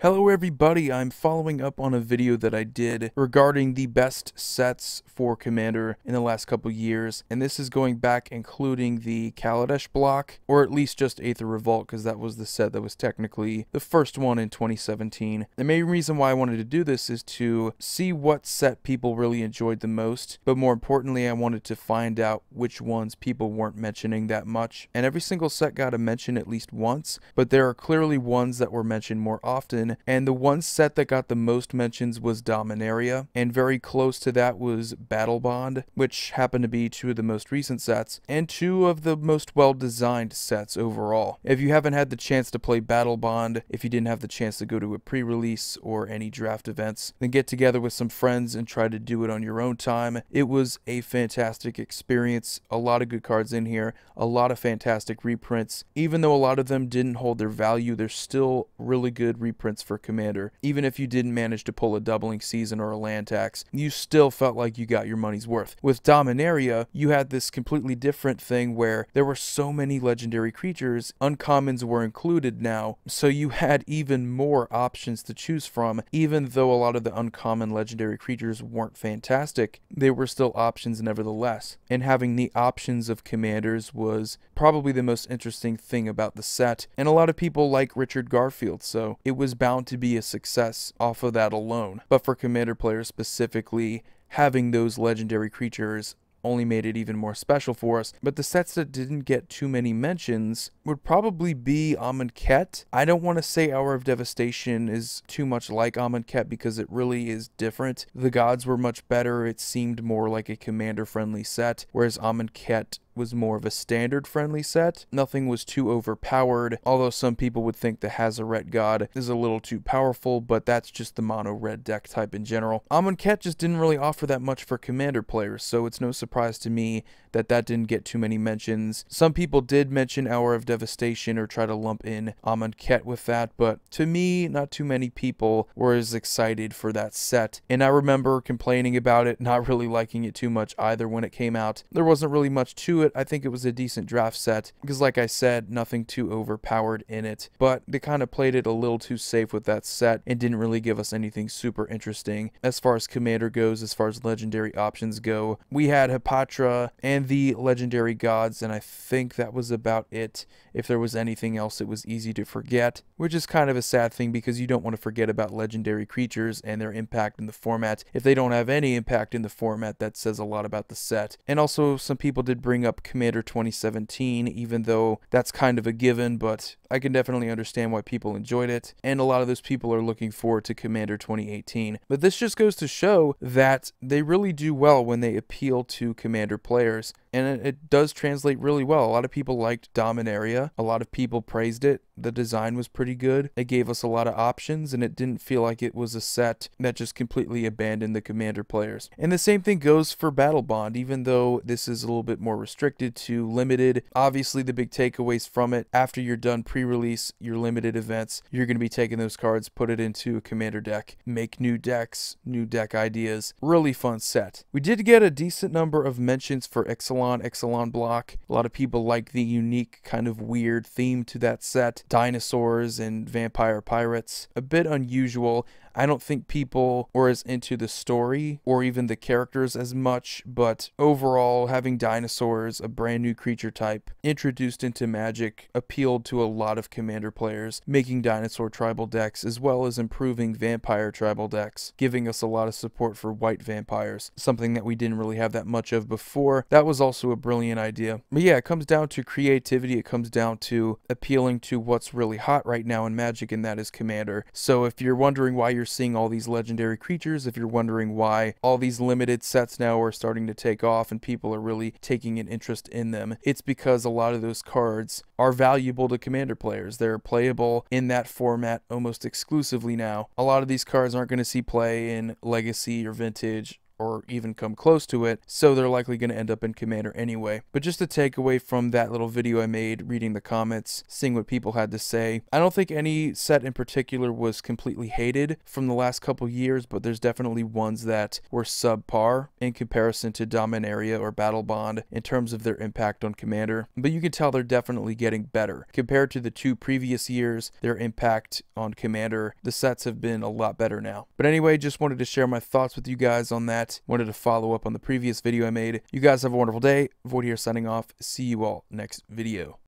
Hello everybody, I'm following up on a video that I did regarding the best sets for Commander in the last couple years, and this is going back including the Kaladesh block, or at least just Aether Revolt, because that was the set that was technically the first one in 2017. The main reason why I wanted to do this is to see what set people really enjoyed the most, but more importantly I wanted to find out which ones people weren't mentioning that much. And every single set got a mention at least once, but there are clearly ones that were mentioned more often. And the one set that got the most mentions was Dominaria, and very close to that was Battle Bond, which happened to be two of the most recent sets, and two of the most well-designed sets overall. If you haven't had the chance to play Battle Bond, if you didn't have the chance to go to a pre-release or any draft events, then get together with some friends and try to do it on your own time. It was a fantastic experience, a lot of good cards in here, a lot of fantastic reprints. Even though a lot of them didn't hold their value, there's still really good reprints for Commander. Even if you didn't manage to pull a doubling season or a land tax, you still felt like you got your money's worth. With Dominaria, you had this completely different thing where there were so many legendary creatures, uncommons were included now, so you had even more options to choose from. Even though a lot of the uncommon legendary creatures weren't fantastic, they were still options nevertheless. And having the options of commanders was probably the most interesting thing about the set, and a lot of people like Richard Garfield, so it was bound to be a success off of that alone. But for Commander players specifically, having those legendary creatures only made it even more special for us. But the sets that didn't get too many mentions would probably be Amonkhet. I don't want to say Hour of Devastation is too much like Amonkhet because it really is different. The gods were much better. It seemed more like a Commander friendly set, whereas Amonkhet was more of a standard friendly set. Nothing was too overpowered, although some people would think the Hazaret God is a little too powerful, but that's just the mono red deck type in general. Amonkhet just didn't really offer that much for Commander players, so it's no surprise to me that that didn't get too many mentions. Some people did mention Hour of Devastation or try to lump in Amonkhet with that, but to me, not too many people were as excited for that set. And I remember complaining about it, not really liking it too much either when it came out. There wasn't really much to it. I think it was a decent draft set because, like I said, nothing too overpowered in it, but they kind of played it a little too safe with that set and didn't really give us anything super interesting as far as Commander goes. As far as legendary options go, we had Hapatra and the legendary gods, and I think that was about it. If there was anything else, it was easy to forget, which is kind of a sad thing because you don't want to forget about legendary creatures and their impact in the format. If they don't have any impact in the format, that says a lot about the set. And also, some people did bring up Commander 2017, even though that's kind of a given, but I can definitely understand why people enjoyed it, and a lot of those people are looking forward to Commander 2018. But this just goes to show that they really do well when they appeal to Commander players, and it does translate really well. A lot of people liked Dominaria, a lot of people praised it. The design was pretty good. It gave us a lot of options, and it didn't feel like it was a set that just completely abandoned the Commander players. And the same thing goes for Battle Bond, even though this is a little bit more restricted to limited. Obviously, the big takeaways from it, after you're done pre-release, your limited events, you're going to be taking those cards, put it into a Commander deck, make new decks, new deck ideas. Really fun set. We did get a decent number of mentions for Ixalan block. A lot of people like the unique kind of weird theme to that set. Dinosaurs and vampire pirates. A bit unusual. I don't think people were as into the story or even the characters as much, but overall, having dinosaurs, a brand new creature type, introduced into Magic appealed to a lot of Commander players, making dinosaur tribal decks as well as improving vampire tribal decks, giving us a lot of support for white vampires, something that we didn't really have that much of before. That was also a brilliant idea. But yeah, it comes down to creativity, it comes down to appealing to what's really hot right now in Magic, and that is Commander. So if you're wondering why you're seeing all these legendary creatures, if you're wondering why all these limited sets now are starting to take off and people are really taking an interest in them, it's because a lot of those cards are valuable to Commander players. They're playable in that format almost exclusively now. A lot of these cards aren't going to see play in Legacy or Vintage or even come close to it, so they're likely going to end up in Commander anyway. But just a takeaway from that little video I made, reading the comments, seeing what people had to say, I don't think any set in particular was completely hated from the last couple years, but there's definitely ones that were subpar in comparison to Dominaria or Battle Bond in terms of their impact on Commander. But you can tell they're definitely getting better. Compared to the 2 previous years, their impact on Commander, the sets have been a lot better now. But anyway, just wanted to share my thoughts with you guys on that. Wanted to follow up on the previous video I made. You guys have a wonderful day. Void here signing off. See you all next video.